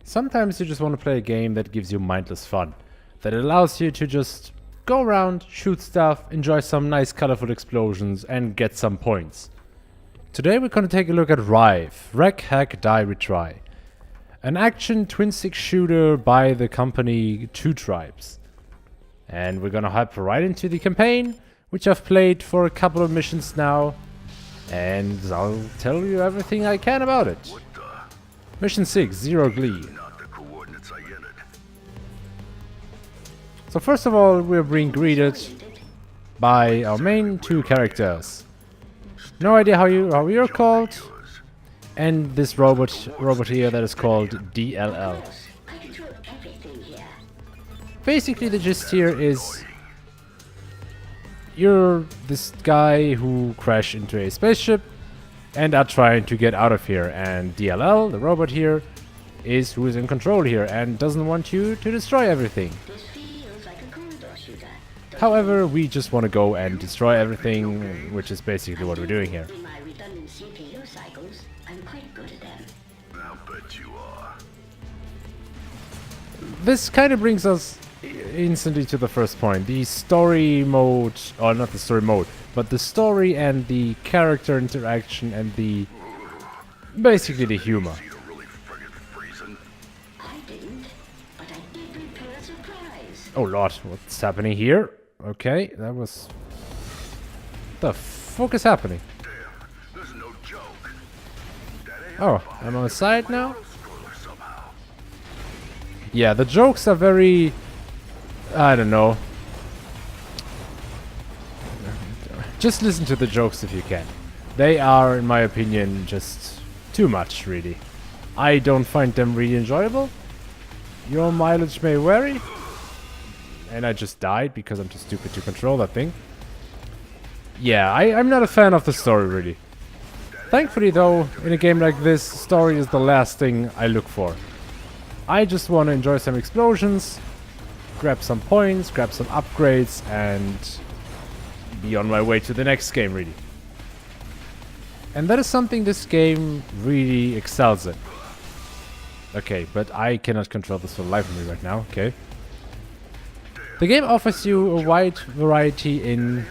Sometimes you just want to play a game that gives you mindless fun, that allows you to just go around, shoot stuff, enjoy some nice colorful explosions, and get some points. Today we're going to take a look at Rive, Wreck, Hack, Die, Retry. An action twin-stick shooter by the company Two Tribes. And we're going to hop right into the campaign, which I've played for a couple of missions now. And I'll tell you everything I can about it. Mission 6, Zero GLEE. So first of all, we're being greeted by our main two characters. No idea how you're called. And this robot here that is called DLL. Basically the gist here is you're this guy who crashed into a spaceship and are trying to get out of here, and DLL, the robot here, is who is in control here and doesn't want you to destroy everything. However, we just want to go and destroy everything, which is basically what we're doing here. This kind of brings us instantly to the first point, the story mode, or not the story mode, but the story and the character interaction and the basically the humor. Oh lord, what's happening here? Okay, that was... the fuck is happening? Oh, I'm on the side now? Yeah, the jokes are very... I don't know. Just listen to the jokes if you can. They are, in my opinion, just too much, really. I don't find them really enjoyable. Your mileage may vary. And I just died because I'm too stupid to control that thing. Yeah, I'm not a fan of the story, really. Thankfully, though, in a game like this, story is the last thing I look for. I just want to enjoy some explosions, grab some points, grab some upgrades, and be on my way to the next game, really. And that is something this game really excels in. Okay, but I cannot control this for the life of me right now, okay. The game offers you a wide variety in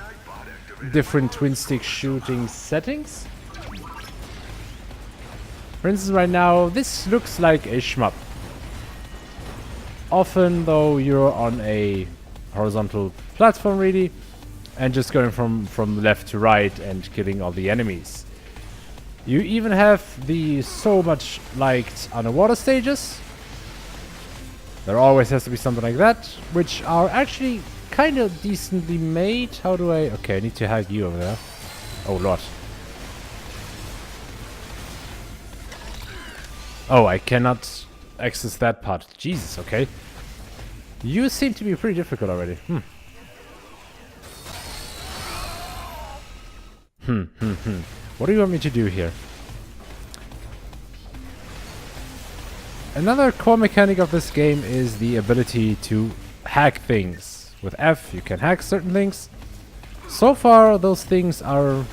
different twin-stick shooting settings. For instance, right now, this looks like a shmup. Often, though, you're on a horizontal platform, really, and just going from left to right and killing all the enemies. You even have the so much liked underwater stages. There always has to be something like that, which are actually kind of decently made. How do I... okay, I need to hack you over there. Oh, lord. Oh, I cannot access that part. Jesus, okay. You seem to be pretty difficult already. What do you want me to do here? Another core mechanic of this game is the ability to hack things. With F, you can hack certain things. So far, those things are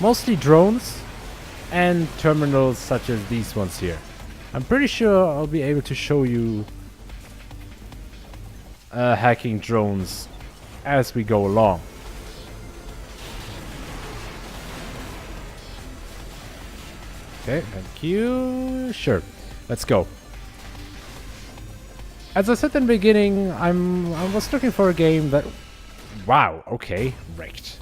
mostly drones and terminals such as these ones here. I'm pretty sure I'll be able to show you hacking drones as we go along. Okay, thank you. Sure, let's go. As I said in the beginning, I was looking for a game that... wow, okay, wrecked.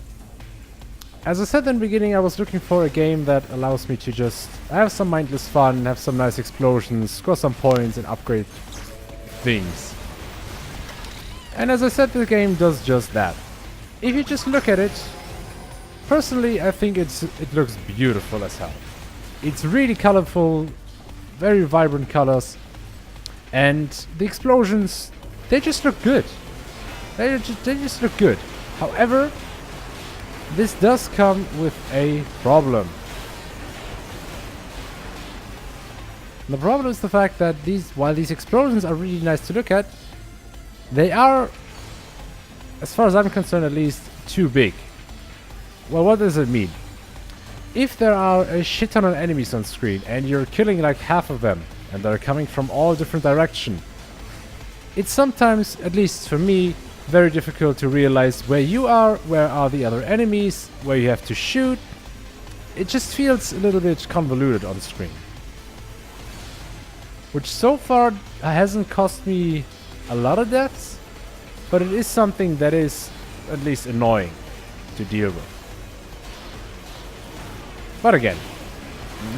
As I said in the beginning, I was looking for a game that allows me to just have some mindless fun, have some nice explosions, score some points, and upgrade things. And as I said, the game does just that. If you just look at it, personally, I think it looks beautiful as hell. It's really colorful, very vibrant colors, and the explosions, they just look good. They just look good. However, this does come with a problem. And the problem is the fact that while these explosions are really nice to look at, they are, as far as I'm concerned at least, too big. Well, what does it mean? If there are a shit ton of enemies on screen and you're killing like half of them, and they're coming from all different directions. It's sometimes, at least for me, very difficult to realize where you are, where are the other enemies, where you have to shoot. It just feels a little bit convoluted on screen. Which so far hasn't cost me a lot of deaths, but it is something that is at least annoying to deal with. But again,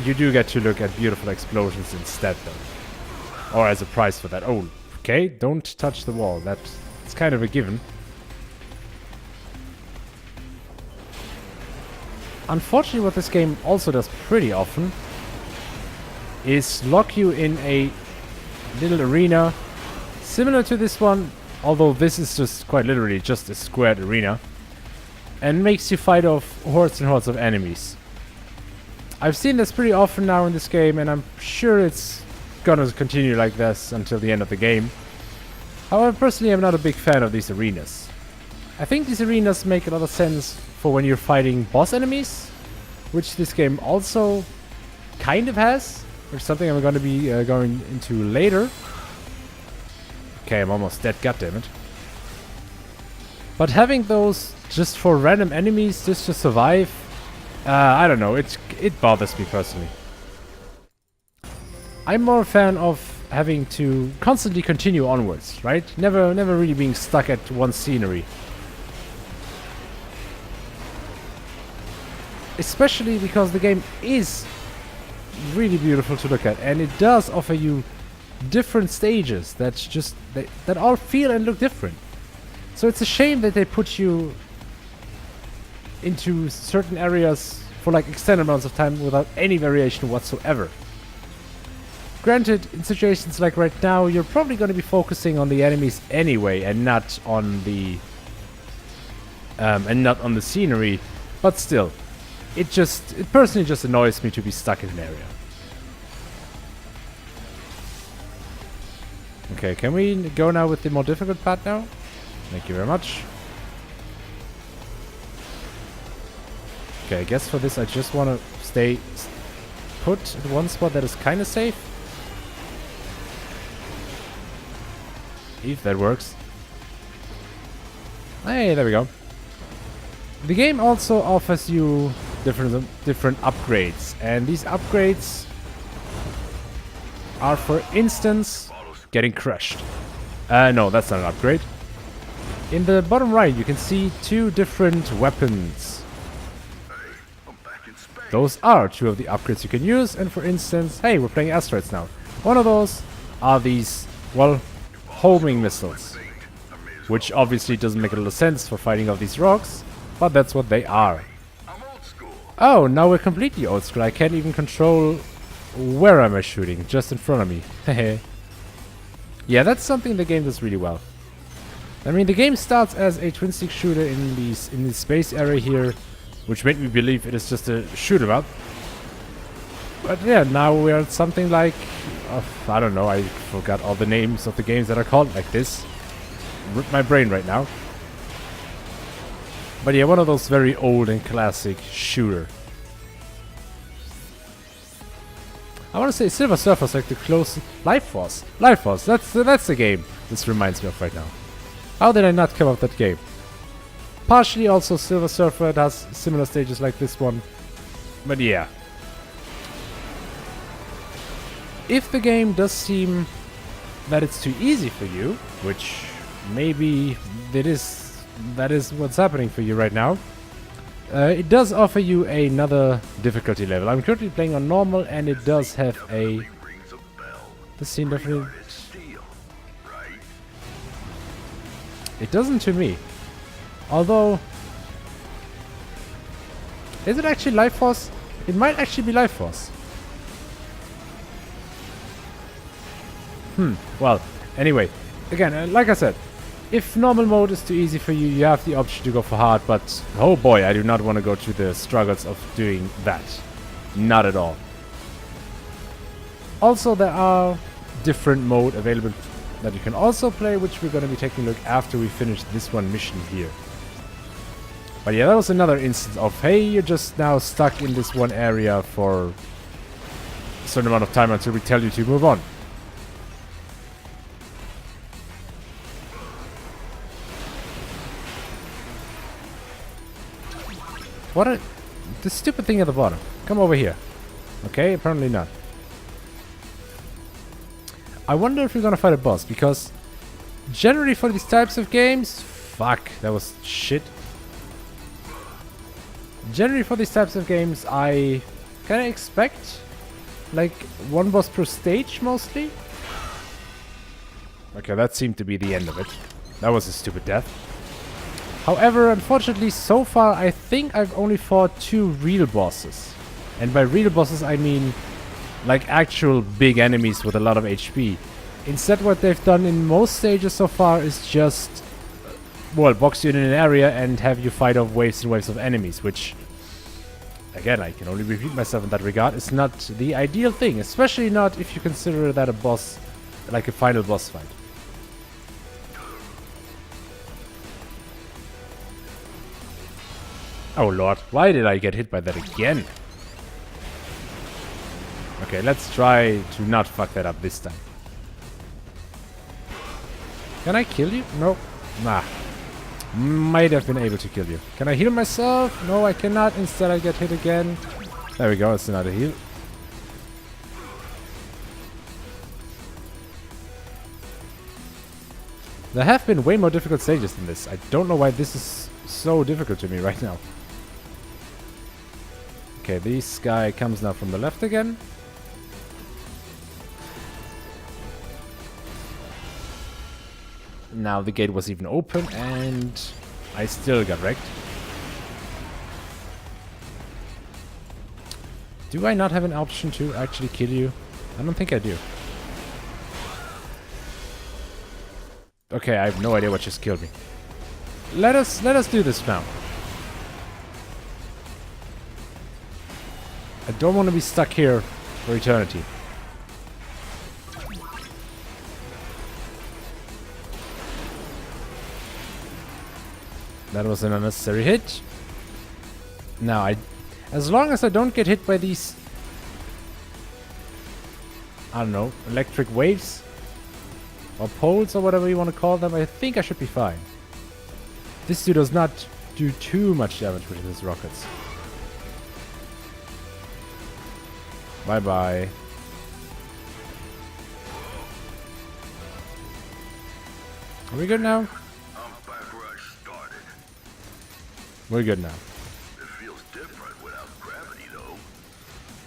you do get to look at beautiful explosions instead though. Or as a price for that. Oh, okay, don't touch the wall. That's kind of a given. Unfortunately, what this game also does pretty often is lock you in a little arena similar to this one, although this is just quite literally just a squared arena, and makes you fight off hordes and hordes of enemies. I've seen this pretty often now in this game, and I'm sure it's gonna continue like this until the end of the game. However, personally, I'm not a big fan of these arenas. I think these arenas make a lot of sense for when you're fighting boss enemies, which this game also kind of has, which is something I'm going to be going into later. Okay, I'm almost dead, goddammit. But having those just for random enemies just to survive, I don't know, it bothers me personally. I'm more a fan of having to constantly continue onwards, right? Never really being stuck at one scenery. Especially because the game is really beautiful to look at, and it does offer you different stages that all feel and look different. So it's a shame that they put you into certain areas for like extended amounts of time without any variation whatsoever. Granted, in situations like right now, you're probably going to be focusing on the enemies anyway, and not on the scenery. But still, it personally just annoys me to be stuck in an area. Okay, can we go now with the more difficult part now? Thank you very much. Okay, I guess for this I just want to stay put at one spot that is kind of safe. If that works. Hey, there we go. The game also offers you different upgrades, and these upgrades are, for instance, getting crushed. No, that's not an upgrade. In the bottom right, you can see two different weapons. Those are two of the upgrades you can use, and for instance, hey, we're playing asteroids now. One of those are these, well, homing missiles, which obviously doesn't make a lot of sense for fighting off these rocks, but that's what they are. Oh, now we're completely old school. I can't even control where am I shooting, just in front of me. Hehe. Yeah, that's something the game does really well. I mean, the game starts as a twin-stick shooter in the space area here, which made me believe it is just a shoot 'em up. But yeah, now we're at something like, I don't know, I forgot all the names of the games that are called like this. Rip my brain right now. But yeah, one of those very old and classic shooter. I want to say Silver Surfer's like the closest. Life Force. Life Force. That's the game this reminds me of right now. How did I not come up with that game? Partially also Silver Surfer has similar stages like this one. But yeah. If the game does seem that it's too easy for you, which maybe that is what's happening for you right now, it does offer you another difficulty level. I'm currently playing on normal, and it does have a... This scene definitely... It doesn't to me. Although... Is it actually Life Force? It might actually be Life Force. Well, anyway. Again, like I said, if normal mode is too easy for you, you have the option to go for hard, but oh boy, I do not want to go through the struggles of doing that. Not at all. Also, there are different mode available that you can also play, which we're going to be taking a look after we finish this one mission here. But yeah, that was another instance of, hey, you're just now stuck in this one area for certain amount of time until we tell you to move on. What a... the stupid thing at the bottom. Come over here. Okay, apparently not. I wonder if we're gonna fight a boss, because generally for these types of games... Fuck, that was shit. Generally for these types of games, I kinda expect like one boss per stage mostly. Okay, that seemed to be the end of it. That was a stupid death. However, unfortunately, so far I think I've only fought 2 real bosses. And by real bosses I mean like actual big enemies with a lot of HP. Instead, what they've done in most stages so far is just, well, box you in an area and have you fight off waves and waves of enemies, which, again, I can only repeat myself in that regard, is not the ideal thing, especially not if you consider that a boss, like a final boss fight. Oh lord, why did I get hit by that again? Okay, let's try to not fuck that up this time. Can I kill you? No. Nah. Might have been able to kill you. Can I heal myself? No, I cannot. Instead, I get hit again. There we go. It's another heal. There have been way more difficult stages than this. I don't know why this is so difficult to me right now. Okay, this guy comes now from the left again. Now the gate was even open and I still got wrecked. Do I not have an option to actually kill you? I don't think I do. Okay, I have no idea what just killed me. Let us do this now. I don't want to be stuck here for eternity. That was an unnecessary hit. Now, as long as I don't get hit by these, I don't know, electric waves or poles or whatever you want to call them, I think I should be fine. This dude does not do too much damage with his rockets. Bye bye. Are we good now? We're good now. It feels different without gravity, though.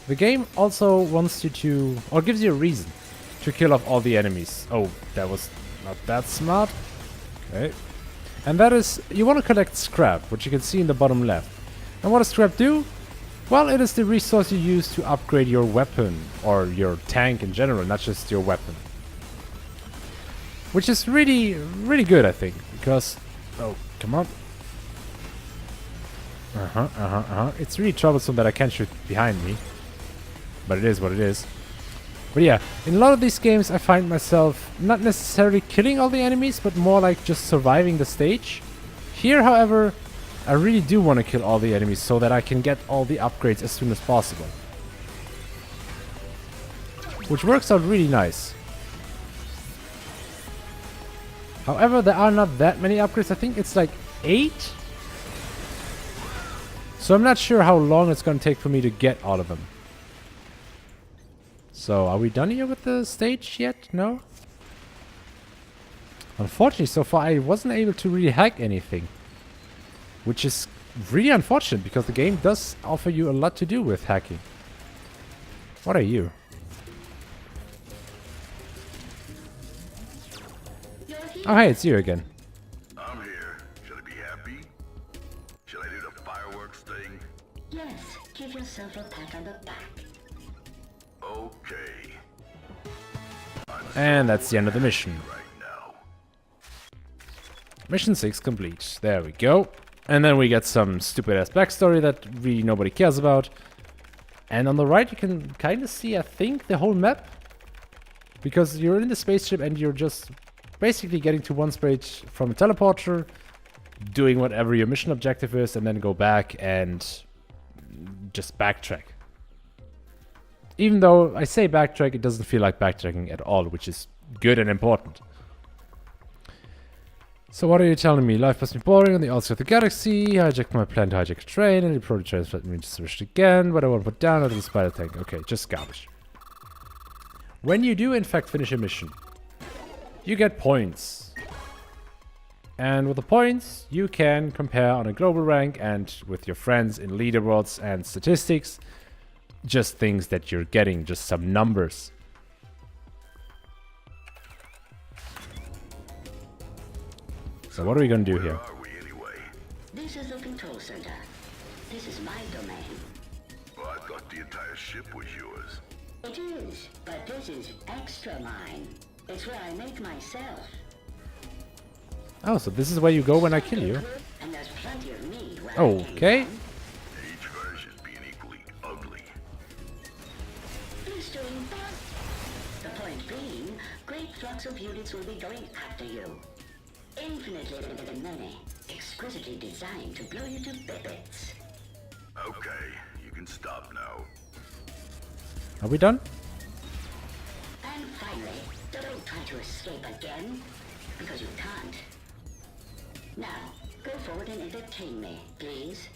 The game also wants you to, or gives you a reason to kill off all the enemies. Oh, that was not that smart. Okay. And that is, you want to collect scrap, which you can see in the bottom left. And what does scrap do? Well, it is the resource you use to upgrade your weapon, or your tank in general, not just your weapon. Which is really, really good, I think, because... Oh, come on. It's really troublesome that I can't shoot behind me. But it is what it is. But yeah, in a lot of these games I find myself not necessarily killing all the enemies, but more like just surviving the stage. Here, however, I really do want to kill all the enemies so that I can get all the upgrades as soon as possible. Which works out really nice. However, there are not that many upgrades. I think it's like 8? So I'm not sure how long it's going to take for me to get all of them. So, are we done here with the stage yet? No? Unfortunately, so far I wasn't able to really hack anything. Which is really unfortunate, because the game does offer you a lot to do with hacking. What are you? Oh hey, it's you again. I'm here. Should I be happy? Should I do the fireworks thing? Yes, give yourself a pat on the back. Okay. And that's the end of the mission. Right now. Mission 6 complete. There we go. And then we get some stupid ass backstory that really nobody cares about. And on the right you can kind of see, I think, the whole map. Because you're in the spaceship and you're just basically getting to one stage from a teleporter, doing whatever your mission objective is, and then go back and just backtrack. Even though I say backtrack, it doesn't feel like backtracking at all, which is good and important. So what are you telling me? Life must be boring on the outskirts of the galaxy. Hijacked my plan to hijack a train, and it probably transferred me to switch again. What I want to put down under the spider tank. Okay, just garbage. When you do in fact finish a mission, you get points. And with the points, you can compare on a global rank and with your friends in leaderboards and statistics. Just things that you're getting, just some numbers. So what are we gonna do here? Where are we anyway? This is the control center. This is my domain. Well, I thought the entire ship was yours. It is, but this is extra mine. It's where I make myself. Oh, so this is where you go when I kill you. And there's plenty of me where I came Okay. from. Each version being equally ugly. Blistering fun. The point being, great flux of units will be going after you. Infinitely many, exquisitely designed to blow you to bits. Okay, you can stop now. Are we done? And finally, don't try to escape again, because you can't. Now, go forward and entertain me, please.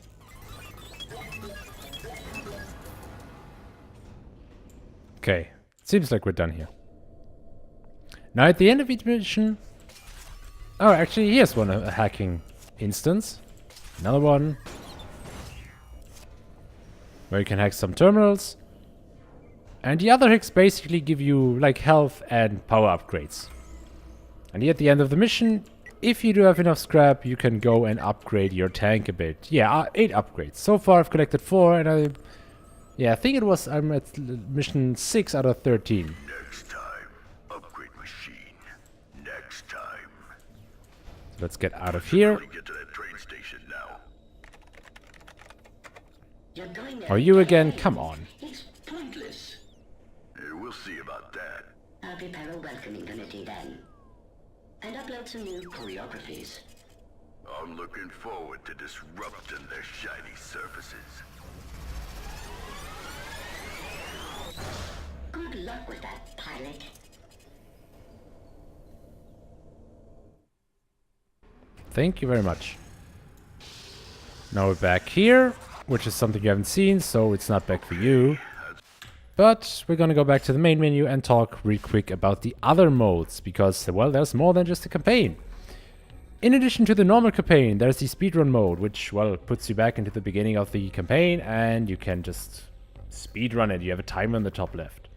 Okay, seems like we're done here. Now at the end of each mission... Oh, actually here's one, a hacking instance. Another one. Where you can hack some terminals. And the other hacks basically give you like health and power upgrades. And here at the end of the mission, if you do have enough scrap, you can go and upgrade your tank a bit. Yeah, 8 upgrades. So far I've collected 4 and I think it was, I'm at mission 6 out of 13. Next time, upgrade machine. Next time. Let's get out of here. Really get to that train station now. You're going there Are you again? Come on. It's pointless. We'll see about that. I'll prepare a welcoming committee then. And upload some new choreographies. I'm looking forward to disrupting their shiny surfaces. Good luck with that, pilot. Thank you very much. Now we're back here, which is something you haven't seen, so it's not back for you. But we're gonna go back to the main menu and talk real quick about the other modes, because, well, there's more than just a campaign. In addition to the normal campaign, there's the speedrun mode, which, well, puts you back into the beginning of the campaign, and you can just speedrun it. You have a timer on the top left.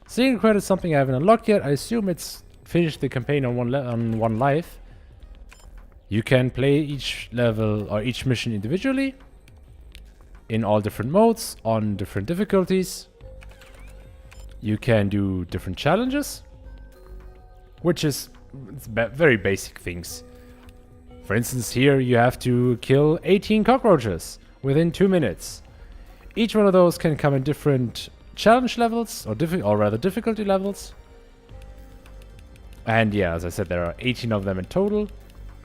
Single credit is something I haven't unlocked yet. I assume it's finished the campaign on one life. You can play each level or each mission individually in all different modes on different difficulties. You can do different challenges, which is very basic things. For instance, here you have to kill 18 cockroaches within 2 minutes. Each one of those can come in different challenge levels or rather difficulty levels. And yeah, as I said, there are 18 of them in total.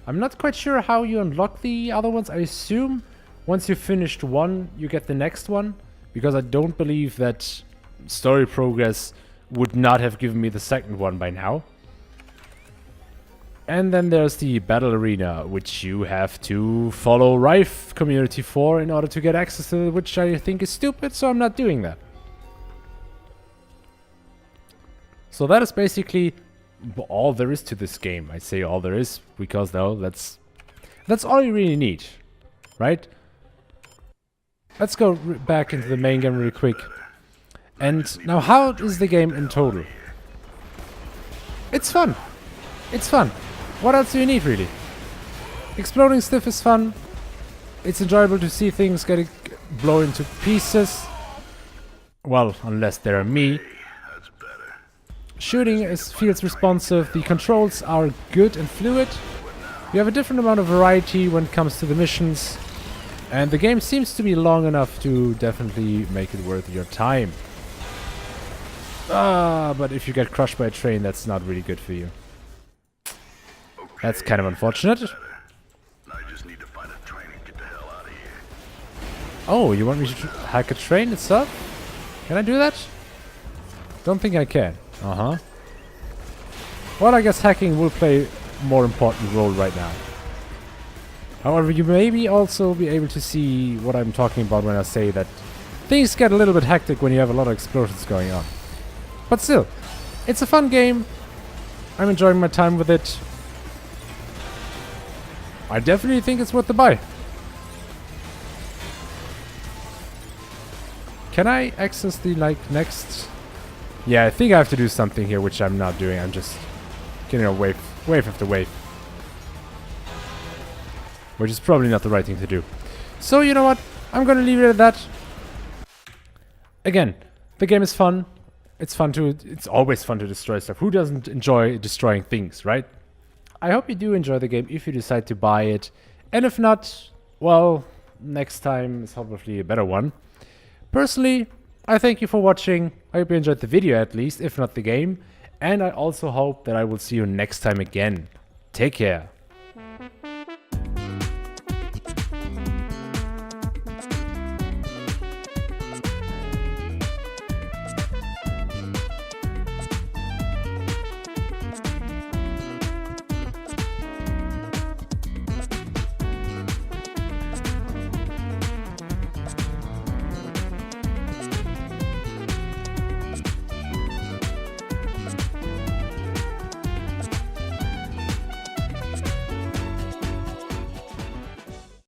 I'm not quite sure how you unlock the other ones. I assume once you've finished one, you get the next one, because I don't believe that story progress would not have given me the second one by now. And then there's the battle arena, which you have to follow Rive community for in order to get access to, which I think is stupid, so I'm not doing that. So that is basically all there is to this game. I say all there is because, though, that's all you really need, right? Let's go back into the main game real quick. And now, how is the game in total? It's fun. It's fun. What else do you need, really? Exploding stuff is fun. It's enjoyable to see things getting blown into pieces. Well, unless they're me. That's better. Shooting feels responsive. The controls are good and fluid. You have a different amount of variety when it comes to the missions. And the game seems to be long enough to definitely make it worth your time. But if you get crushed by a train, that's not really good for you. That's kind of unfortunate. I just need to find a train and get the hell out of here. Oh, you want me to hack a train itself? Can I do that? Don't think I can. Uh-huh. Well, I guess hacking will play a more important role right now. However, you maybe also be able to see what I'm talking about when I say that things get a little bit hectic when you have a lot of explosions going on. But still, it's a fun game. I'm enjoying my time with it. I definitely think it's worth the buy. Can I access the, next... Yeah, I think I have to do something here, which I'm not doing. I'm just getting a wave after wave. Which is probably not the right thing to do. So, you know what? I'm gonna leave it at that. Again, the game is fun. It's always fun to destroy stuff. Who doesn't enjoy destroying things, right? I hope you do enjoy the game if you decide to buy it. And if not, well, next time is hopefully a better one. Personally, I thank you for watching. I hope you enjoyed the video at least, if not the game. And I also hope that I will see you next time again. Take care.